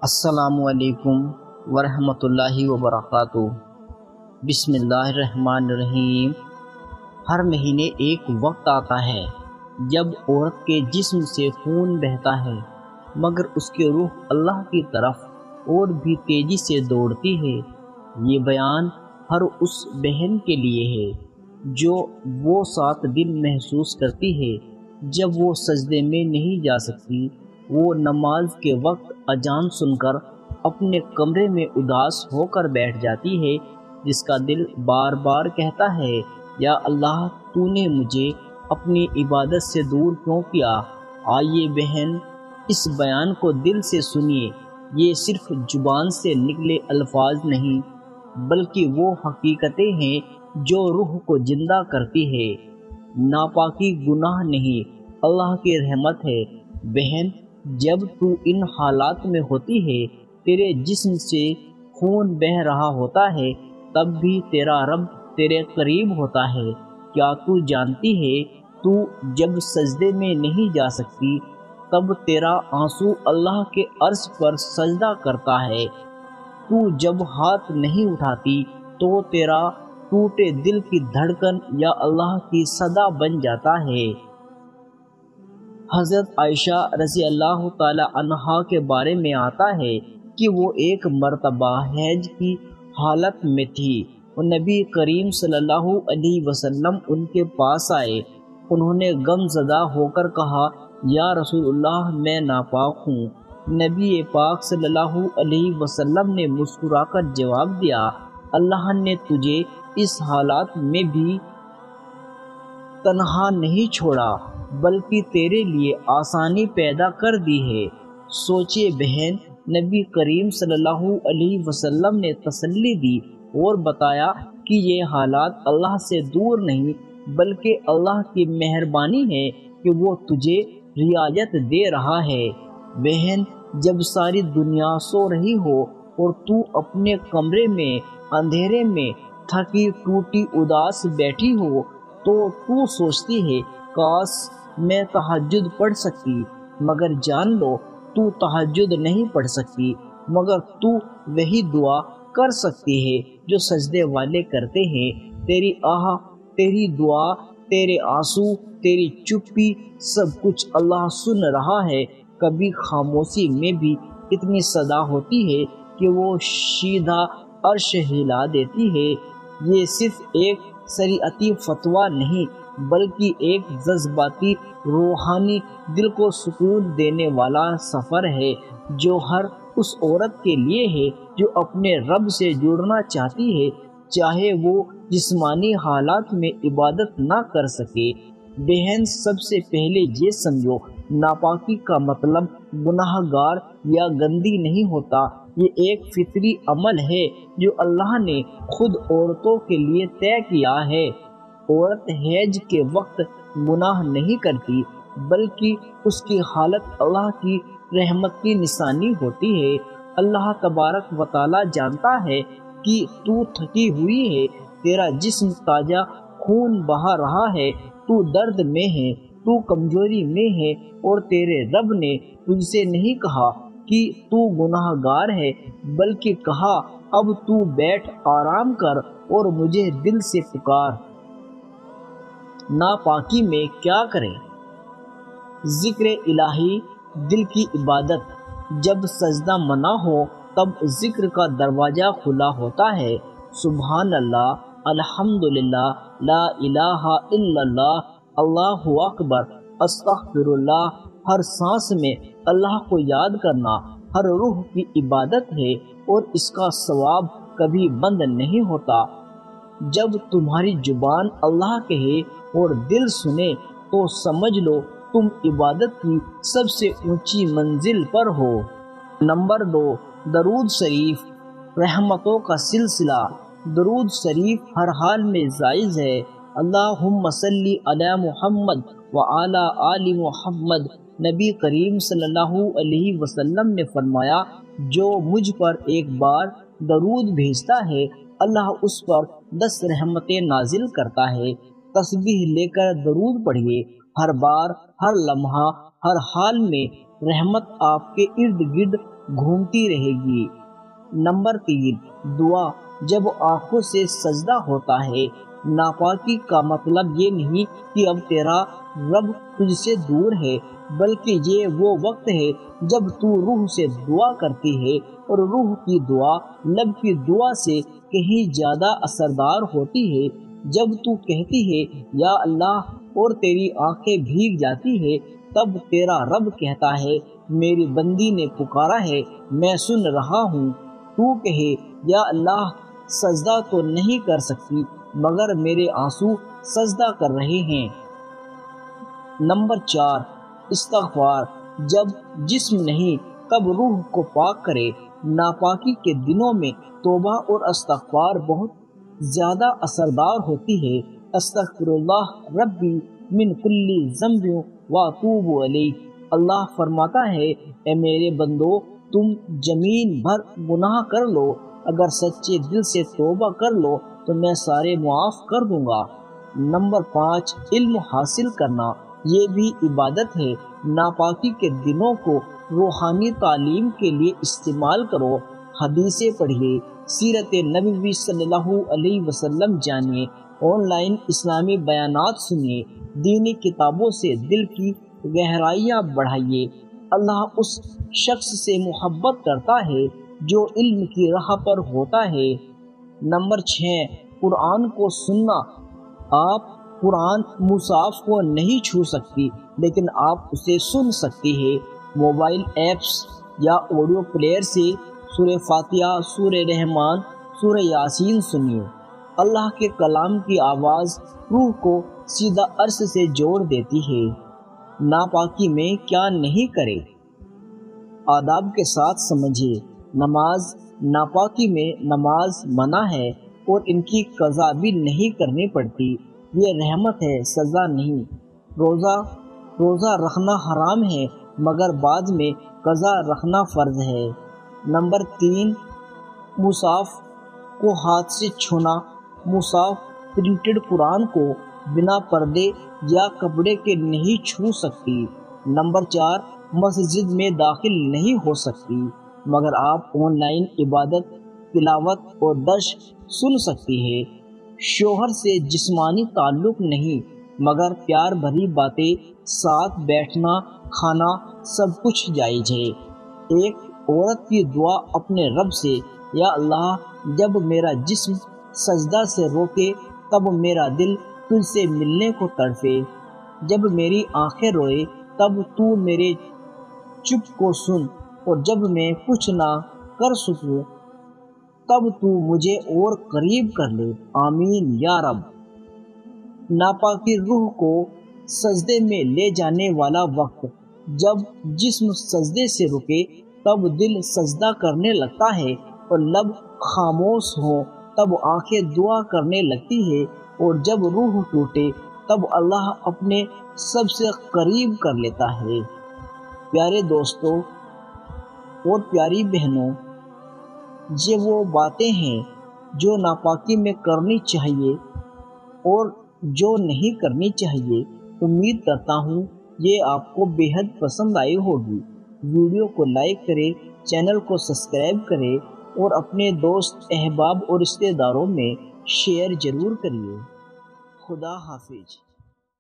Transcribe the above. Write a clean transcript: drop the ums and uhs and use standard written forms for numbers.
السلام علیکم ورحمۃ اللہ وبرکاتہ۔ بسم اللہ الرحمن الرحیم۔ ہر مہینے ایک وقت آتا ہے جب عورت کے جسم سے خون بہتا ہے، مگر اس کی روح اللہ کی طرف اور بھی تیزی سے دوڑتی ہے۔ یہ بیان ہر اس بہن کے لیے ہے جو وہ 7 دن محسوس کرتی ہے جب وہ سجدے میں نہیں جا سکتی۔ وہ نماز کے وقت اذان سن کر اپنے کمرے میں اداس ہو کر بیٹھ جاتی ہے، جس کا دل بار بار کہتا ہے، یا اللہ، تو نے مجھے اپنی عبادت سے دور کیوں کیا؟ آئیے بہن، اس بیان کو دل سے سنیے۔ یہ صرف زبان سے نکلے الفاظ نہیں، بلکہ وہ حقیقتیں ہیں جو روح کو زندہ کرتی ہے۔ ناپاکی گناہ نہیں، اللہ کی رحمت ہے۔ بہن، جب تو ان حالات میں ہوتی ہے، تیرے جسم سے خون بہہ رہا ہوتا ہے، تب بھی تیرا رب تیرے قریب ہوتا ہے۔ کیا تو جانتی ہے، تو جب سجدے میں نہیں جا سکتی، تب تیرا آنسو اللہ کے عرش پر سجدہ کرتا ہے۔ تو جب ہاتھ نہیں اٹھاتی تو تیرا ٹوٹے دل کی دھڑکن یا اللہ کی صدا بن جاتا ہے۔ حضرت عائشہ رضی اللہ تعالی عنہا کے بارے میں آتا ہے کہ وہ ایک مرتبہ حیض کی حالت میں تھی۔ نبی کریم صلی اللہ علیہ وسلم ان کے پاس آئے۔ انہوں نے غم زدہ ہو کر کہا، یا رسول اللہ، میں ناپاک ہوں۔ نبی پاک صلی اللہ علیہ وسلم نے مسکرا کر جواب دیا، اللہ نے تجھے اس حالات میں بھی تنہا نہیں چھوڑا، بلکہ تیرے لیے آسانی پیدا کر دی ہے۔ سوچئے بہن، نبی کریم صلی اللہ علیہ وسلم نے تسلی دی اور بتایا کہ یہ حالات اللہ سے دور نہیں، بلکہ اللہ کی مہربانی ہے کہ وہ تجھے رعایت دے رہا ہے۔ بہن، جب ساری دنیا سو رہی ہو اور تو اپنے کمرے میں اندھیرے میں تھکی ٹوٹی اداس بیٹھی ہو، تو سوچتی ہے، کاش میں تہجد پڑھ سکتی، مگر جان لو تو تہجد نہیں پڑھ سکتی، مگر تو وہی دعا کر سکتی ہے جو سجدے والے کرتے ہیں۔ تیری آہ، تیری دعا، تیرے آنسو، تیری چپی، سب کچھ اللہ سن رہا ہے۔ کبھی خاموشی میں بھی اتنی صدا ہوتی ہے کہ وہ سیدھا عرش ہلا دیتی ہے۔ یہ صرف ایک شریعتی فتویٰ نہیں، بلکہ ایک جذباتی، روحانی، دل کو سکون دینے والا سفر ہے جو ہر اس عورت کے لیے ہے جو اپنے رب سے جڑنا چاہتی ہے، چاہے وہ جسمانی حالات میں عبادت نہ کر سکے۔ بہن، سب سے پہلے یہ سمجھو، ناپاکی کا مطلب گناہ گار یا گندی نہیں ہوتا۔ یہ ایک فطری عمل ہے جو اللہ نے خود عورتوں کے لیے طے کیا ہے۔ عورت حیض کے وقت گناہ نہیں کرتی، بلکہ اس کی حالت اللہ کی رحمت کی نشانی ہوتی ہے۔ اللہ تبارک و تعالی جانتا ہے کہ تو تھکی ہوئی ہے، تیرا جسم تازہ خون بہا رہا ہے، تو درد میں ہے، تو کمزوری میں ہے، اور تیرے رب نے تجھ سے نہیں کہا کہ تو گناہ گار ہے، بلکہ کہا، اب تو بیٹھ آرام کر اور مجھے دل سے پکار۔ ناپاکی میں کیا کریں؟ ذکر الہی، دل کی عبادت۔ جب سجدہ منع ہو تب ذکر کا دروازہ کھلا ہوتا ہے۔ سبحان اللہ، الحمدللہ، لا الہ الا اللہ، اللہ اکبر، استغفر اللہ۔ ہر سانس میں اللہ کو یاد کرنا ہر روح کی عبادت ہے، اور اس کا ثواب کبھی بند نہیں ہوتا۔ جب تمہاری زبان اللہ کہے اور دل سنے تو سمجھ لو تم عبادت کی سب سے اونچی منزل پر ہو۔ نمبر 2، درود شریف، رحمتوں کا سلسلہ۔ درود شریف ہر حال میں جائز ہے۔ اللہم صلی علی محمد وعلی آل محمد۔ نبی کریم صلی اللہ علیہ وسلم نے فرمایا، جو مجھ پر ایک بار درود بھیجتا ہے، اللہ اس پر 10 رحمتیں نازل کرتا ہے۔ تسبیح لے کر درود پڑھیے۔ ہر بار، ہر لمحہ، ہر حال میں رحمت آپ کے ارد گرد گھومتی رہے گی۔ نمبر 3، دعا جب آنکھوں سے سجدہ ہوتا ہے۔ ناپاکی کا مطلب یہ نہیں کہ اب تیرا رب تجھ سے دور ہے، بلکہ یہ وہ وقت ہے جب تو روح سے دعا کرتی ہے، اور روح کی دعا لب کی دعا سے کہیں زیادہ اثردار ہوتی ہے۔ جب تو کہتی ہے یا اللہ اور تیری آنکھیں بھیگ جاتی ہے، تب تیرا رب کہتا ہے میری بندی نے پکارا ہے، میں سن رہا ہوں۔ تو کہے یا اللہ سجدہ تو نہیں کر سکتی، مگر میرے آنسو سجدہ کر رہے ہیں۔ نمبر 4، استغفار جب جسم نہیں تب روح کو پاک کرے۔ ناپاکی کے دنوں میں توبہ اور استغفار بہت زیادہ اثردار ہوتی ہے۔ استغفر اللہ ربی من کل ذنب واتوب الیہ۔ اللہ فرماتا ہے اے میرے بندو، تم زمین بھر گناہ کر لو، اگر سچے دل سے توبہ کر لو تو میں سارے معاف کر دوں گا۔ نمبر 5، علم حاصل کرنا یہ بھی عبادت ہے۔ ناپاکی کے دنوں کو روحانی تعلیم کے لیے استعمال کرو، حدیثیں پڑھیے، سیرت نبوی صلی اللہ علیہ وسلم جانیے، آن لائن اسلامی بیانات سنیے، دینی کتابوں سے دل کی گہرائیاں بڑھائیے۔ اللہ اس شخص سے محبت کرتا ہے جو علم کی راہ پر ہوتا ہے۔ نمبر 6، قرآن کو سننا۔ آپ قرآن مصحف کو نہیں چھو سکتی، لیکن آپ اسے سن سکتی ہے۔ موبائل ایپس یا آڈیو پلیئر سے سورہ فاتحہ، سورہ رحمان، سورہ یاسین سنیے۔ اللہ کے کلام کی آواز روح کو سیدھا عرش سے جوڑ دیتی ہے۔ ناپاکی میں کیا نہیں کرے، آداب کے ساتھ سمجھے۔ نماز، ناپاکی میں نماز منع ہے اور ان کی قضا بھی نہیں کرنی پڑتی، یہ رحمت ہے، سزا نہیں۔ روزہ رکھنا حرام ہے، مگر بعد میں قضا رکھنا فرض ہے۔ نمبر 3، مصحف کو ہاتھ سے چھونا۔ مصحف پرنٹڈ قرآن کو بنا پردے یا کپڑے کے نہیں چھو سکتی۔ نمبر 4، مسجد میں داخل نہیں ہو سکتی، مگر آپ آن لائن عبادت، تلاوت اور درس سن سکتی ہے۔ شوہر سے جسمانی تعلق نہیں، مگر پیار بھری باتیں، ساتھ بیٹھنا، کھانا، سب کچھ جائز ہے۔ ایک عورت کی دعا اپنے رب سے، یا اللہ جب میرا جسم سجدہ سے روکے تب میرا دل تجھ سے ملنے کو تڑپے، جب میری آنکھیں روئے تب تو میرے چپ کو سن، اور جب میں کچھ نہ کر سکوں تب تو مجھے اور قریب کر لے، آمین یا رب۔ ناپاکی روح کو سجدے میں لے جانے والا وقت، جب جسم سجدے سے رکے تب دل سجدہ کرنے لگتا ہے، اور لب خاموش ہوں تب آنکھیں دعا کرنے لگتی ہے، اور جب روح ٹوٹے تب اللہ اپنے سب سے قریب کر لیتا ہے۔ پیارے دوستوں اور پیاری بہنوں، یہ وہ باتیں ہیں جو ناپاکی میں کرنی چاہیے اور جو نہیں کرنی چاہیے۔ امید کرتا ہوں یہ آپ کو بے حد پسند آئی ہوگی۔ ویڈیو کو لائک کریں، چینل کو سبسکرائب کریں اور اپنے دوست، احباب اور رشتہ داروں میں شیئر ضرور کریے۔ خدا حافظ۔